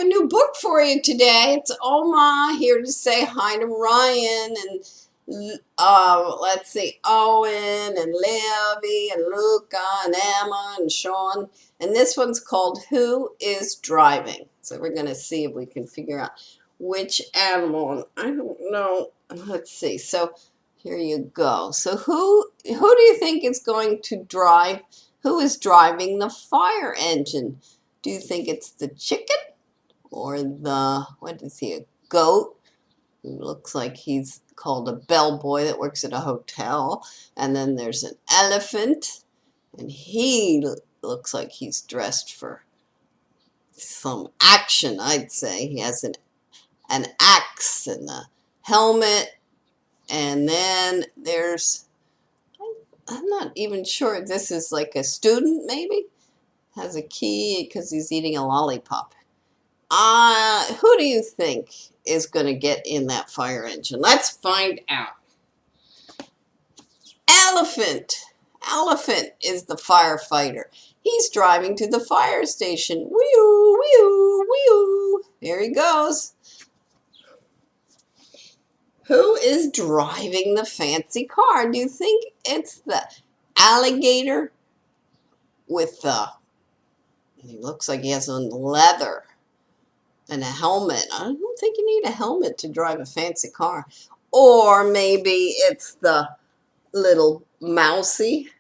have a new book for you today. It's Oma here to say hi to Ryan and let's see, Owen and Levi and Luca and Emma and Sean. And this one's called Who is Driving? So we're going to see if we can figure out which animal. I don't know. Let's see. So here you go. So who do you think is going to drive? Who is driving the fire engine? Do you think it's the chicken or what is he, a goat? Who looks like he's called a bellboy that works at a hotel. And then there's an elephant, and he looks like he's dressed for some action, I'd say. He has an axe and a helmet. And then I'm not even sure, this is like a student maybe? Has a key because he's eating a lollipop. Who do you think is going to get in that fire engine? Let's find out. Elephant. Elephant is the firefighter. He's driving to the fire station. Wee-oo, wee-oo, wee-oo. There he goes. Who is driving the fancy car? Do you think it's the alligator with he looks like he has on leather and a helmet? I don't think you need a helmet to drive a fancy car. Or maybe it's the little mousy.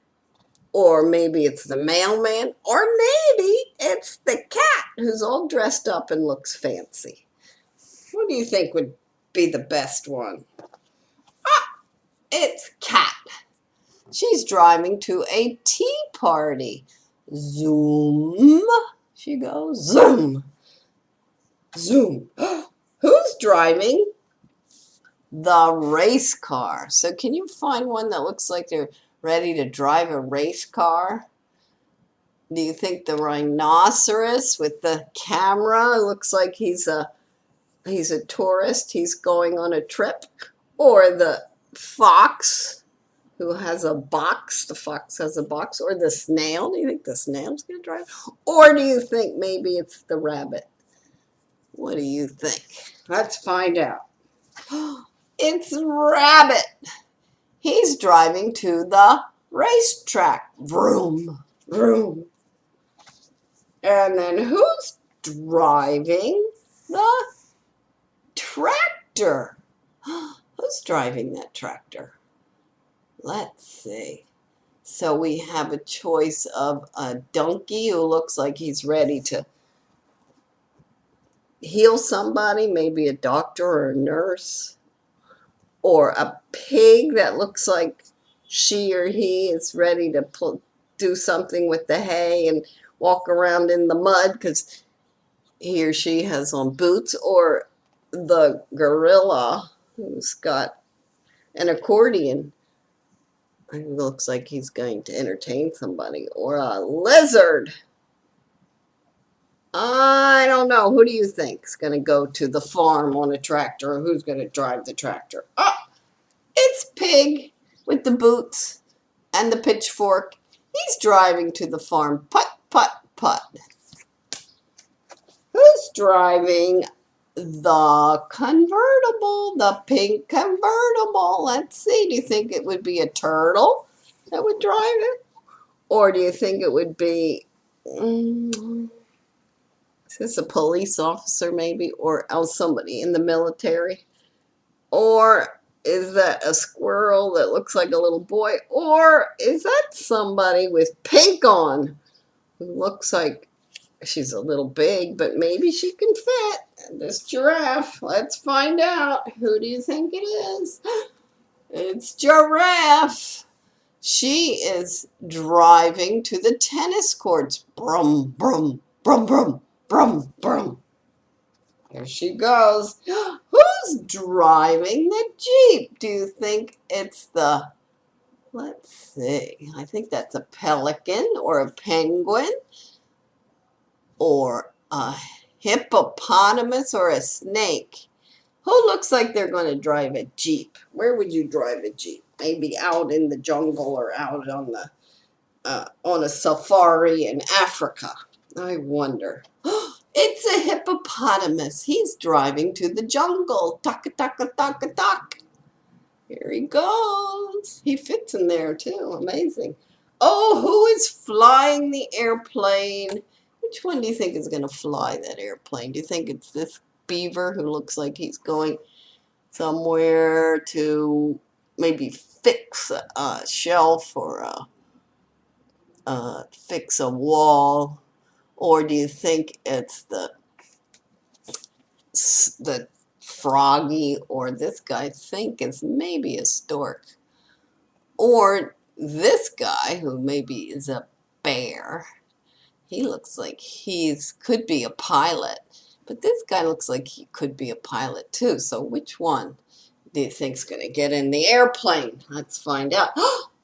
Or maybe it's the mailman. Or maybe it's the cat who's all dressed up and looks fancy. What do you think would be the best one? It's Cat. She's driving to a tea party. Zoom. She goes. Zoom. Zoom. Who's driving the race car? So can you find one that looks like they're ready to drive a race car? Do you think the rhinoceros with the camera looks like he's a tourist, he's going on a trip? Or the fox who has a box, the fox has a box? Or the snail, do you think the snail's going to drive? Or do you think maybe it's the rabbit? What do you think? Let's find out. It's Rabbit. He's driving to the racetrack. Vroom, vroom. And then who's driving the tractor? Who's driving that tractor? Let's see. So we have a choice of a donkey who looks like he's ready to heal somebody, maybe a doctor or a nurse. Or a pig that looks like she or he is ready to do something with the hay and walk around in the mud because he or she has on boots. Or the gorilla who's got an accordion. It looks like he's going to entertain somebody. Or a lizard. I don't know. Who do you think is going to go to the farm on a tractor? Or who's going to drive the tractor? Oh, it's Pig with the boots and the pitchfork. He's driving to the farm. Put, put, put. Who's driving the convertible, the pink convertible? Let's see. Do you think it would be a turtle that would drive it? Or do you think it would be... is this a police officer maybe? Or somebody in the military? Or is that a squirrel that looks like a little boy? Or is that somebody with pink on who looks like she's a little big, but maybe she can fit? This giraffe. Let's find out. Who do you think it is? It's Giraffe. She is driving to the tennis courts. Brum, brum, brum, brum. Brum, brum. There she goes. Who's driving the Jeep? Do you think it's the... Let's see. I think that's a pelican or a penguin or a hippopotamus or a snake. Who looks like they're going to drive a Jeep? Where would you drive a Jeep? Maybe out in the jungle or out on a safari in Africa. I wonder. It's a hippopotamus. He's driving to the jungle. Taka, taka, taka, taka. Here he goes. He fits in there too. Amazing. Oh, who is flying the airplane? Which one do you think is going to fly that airplane? Do you think it's this beaver who looks like he's going somewhere to maybe fix a shelf or fix a wall? Or do you think it's the froggy, or this guy think is maybe a stork? Or this guy who maybe is a bear. He looks like could be a pilot. But this guy looks like he could be a pilot too. So which one do you think's going to get in the airplane? Let's find out.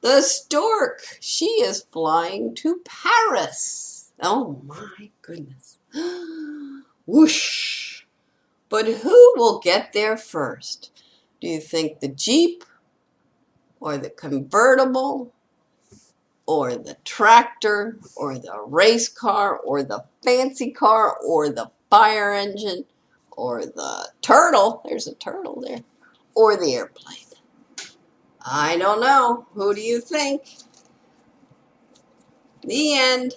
The stork. She is flying to Paris. Oh my goodness. Whoosh. But who will get there first? Do you think the Jeep, or the convertible, or the tractor, or the race car, or the fancy car, or the fire engine, or the turtle? There's a turtle there. Or the airplane? I don't know. Who do you think? The end.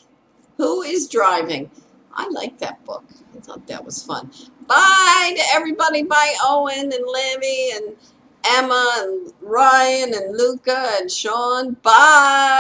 Who is driving? I like that book. I thought that was fun. Bye to everybody. Bye, Owen and Livy and Emma and Ryan and Luca and Sean. Bye.